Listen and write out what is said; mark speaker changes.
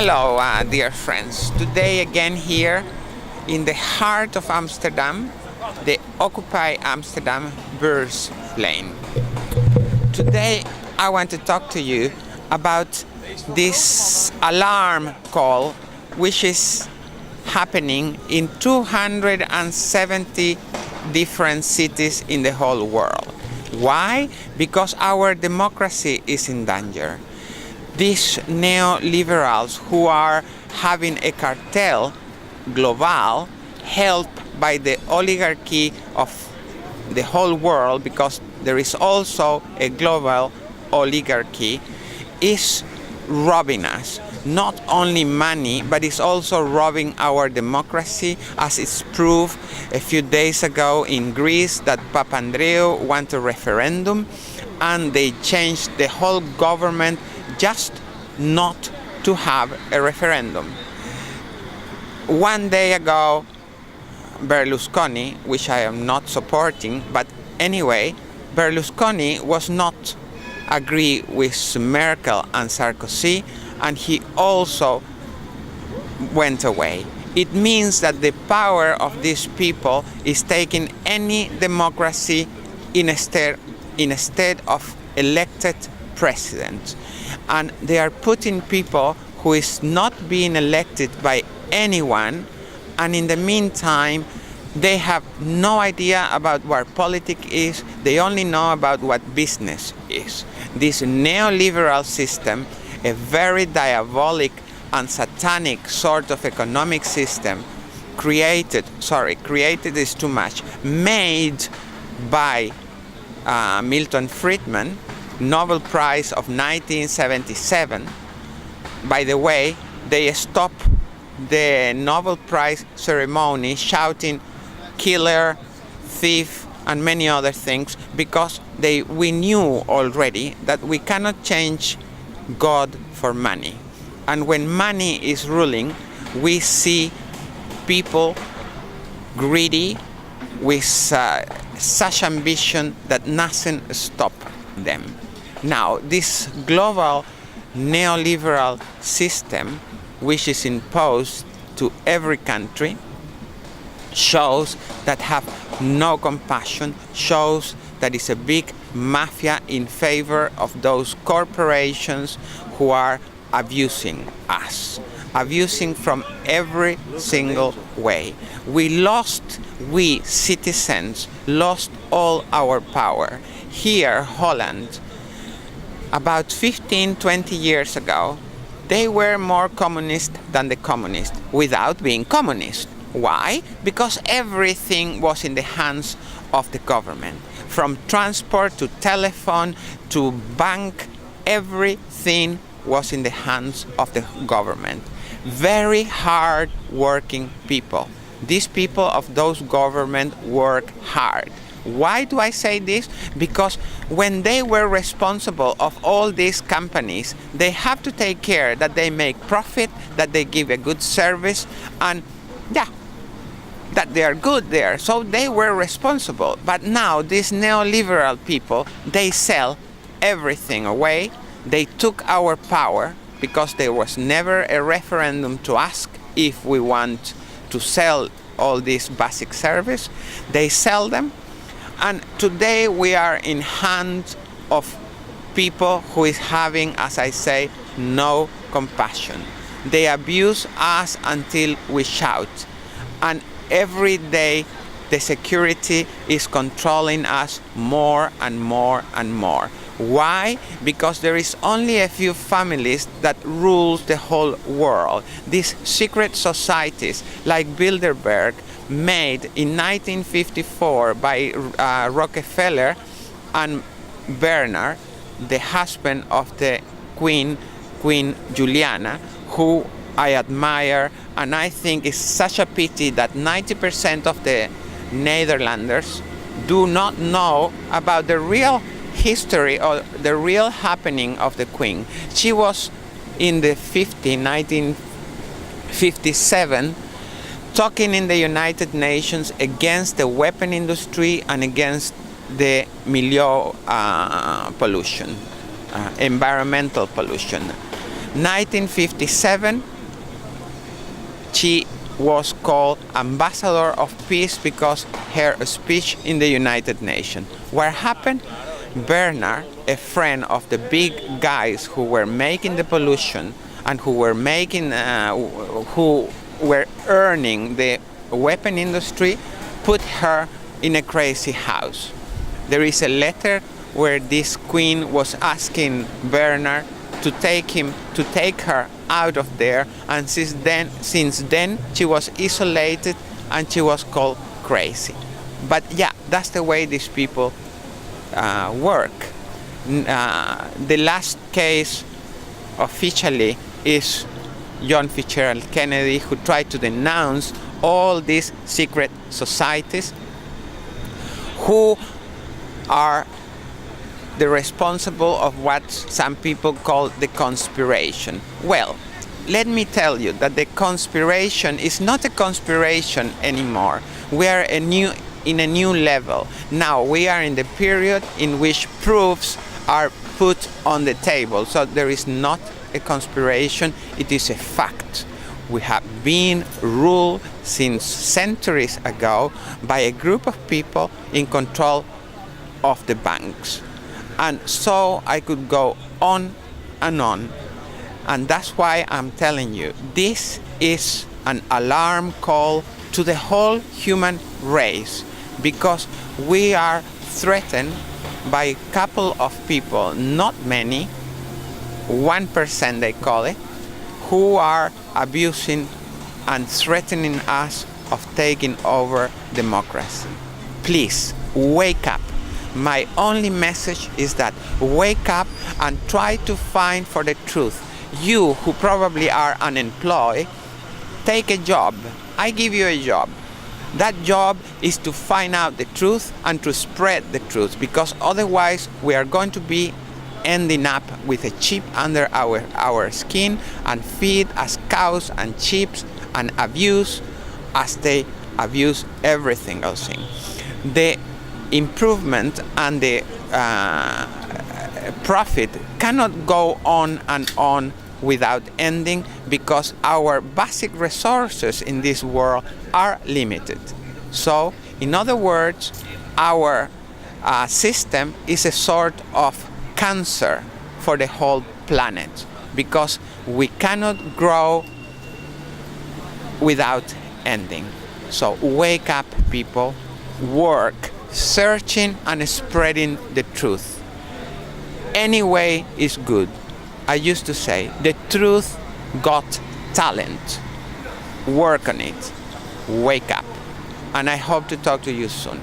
Speaker 1: Hello, dear friends. Today again here in the heart of Amsterdam, the Occupy Amsterdam Beursplein. Today I want to talk to you about this alarm call which is happening in 270 different cities in the whole world. Why? Because our democracy is in danger. These neoliberals who are having a cartel global helped by the oligarchy of the whole world, because there is also a global oligarchy, is robbing us. Not only money, but it's also robbing our democracy, as it's proved a few days ago in Greece that Papandreou won a referendum and they changed the whole government just not to have a referendum. One day ago, Berlusconi, which I am not supporting, but anyway, Berlusconi was not agree with Merkel and Sarkozy, and he also went away. It means that the power of these people is taking any democracy instead of elected presidents. And they are putting people who is not being elected by anyone, and in the meantime they have no idea about what politics is. They only know about what business is. This neoliberal system, a very diabolic and satanic sort of economic system, created is too much, made by Milton Friedman, Nobel Prize of 1977. By the way, they stopped the Nobel Prize ceremony shouting killer, thief, and many other things, because we knew already that we cannot change God for money. And when money is ruling, we see people greedy with such ambition that nothing stops them. Now, this global neoliberal system, which is imposed to every country, shows that have no compassion, shows that it's a big mafia in favor of those corporations who are abusing us, abusing from every single way. We citizens lost all our power. Here, Holland, about 15-20 years ago, they were more communist than the communists without being communist. Why? Because everything was in the hands of the government. From transport to telephone to bank, everything was in the hands of the government. Very hard working people. These people of those government work hard. Why do I say this? Because when they were responsible of all these companies, they have to take care that they make profit, that they give a good service, and that they are good there. So they were responsible. But now these neoliberal people, they sell everything away. They took our power, because there was never a referendum to ask if we want to sell all this basic service. They sell them. And today we are in hands of people who is having, as I say, no compassion. They abuse us until we shout. And every day the security is controlling us more and more and more. Why? Because there is only a few families that rules the whole world. These secret societies like Bilderberg, made in 1954 by Rockefeller and Bernard, the husband of the Queen Juliana, who I admire, and I think it's such a pity that 90% of the Netherlanders do not know about the real history or the real happening of the Queen. She was in the 1957 talking in the United Nations against the weapon industry and against the milieu pollution, environmental pollution. 1957, she was called Ambassador of Peace because her speech in the United Nations. What happened? Bernard, a friend of the big guys who were making the pollution and who were earning the weapon industry, put her in a crazy house. There is a letter where this queen was asking Bernard to take her out of there, and since then she was isolated and she was called crazy. But yeah, that's the way these people work. The last case officially is John Fitzgerald Kennedy, who tried to denounce all these secret societies who are the responsible of what some people call the conspiration. Well, let me tell you that the conspiration is not a conspiration anymore. We are in a new level. Now we are in the period in which proofs are put on the table. So there is not a conspiration, it is a fact. We have been ruled since centuries ago by a group of people in control of the banks. And so I could go on and on. And that's why I'm telling you, this is an alarm call to the whole human race, because we are threatened by a couple of people, not many, 1% they call it, who are abusing and threatening us of taking over democracy. Please, wake up. My only message is that wake up and try to find for the truth. You who probably are unemployed, take a job. I give you a job. That job is to find out the truth and to spread the truth, because otherwise we are going to be ending up with a chip under our skin and feed as cows and sheep and abuse as they abuse everything else. The improvement and the profit cannot go on and on without ending, because our basic resources in this world are limited. So, in other words, our system is a sort of cancer for the whole planet, because we cannot grow without ending. So wake up, people, work, searching and spreading the truth. Any way is good. I used to say, the truth got talent. Work on it. Wake up. And I hope to talk to you soon.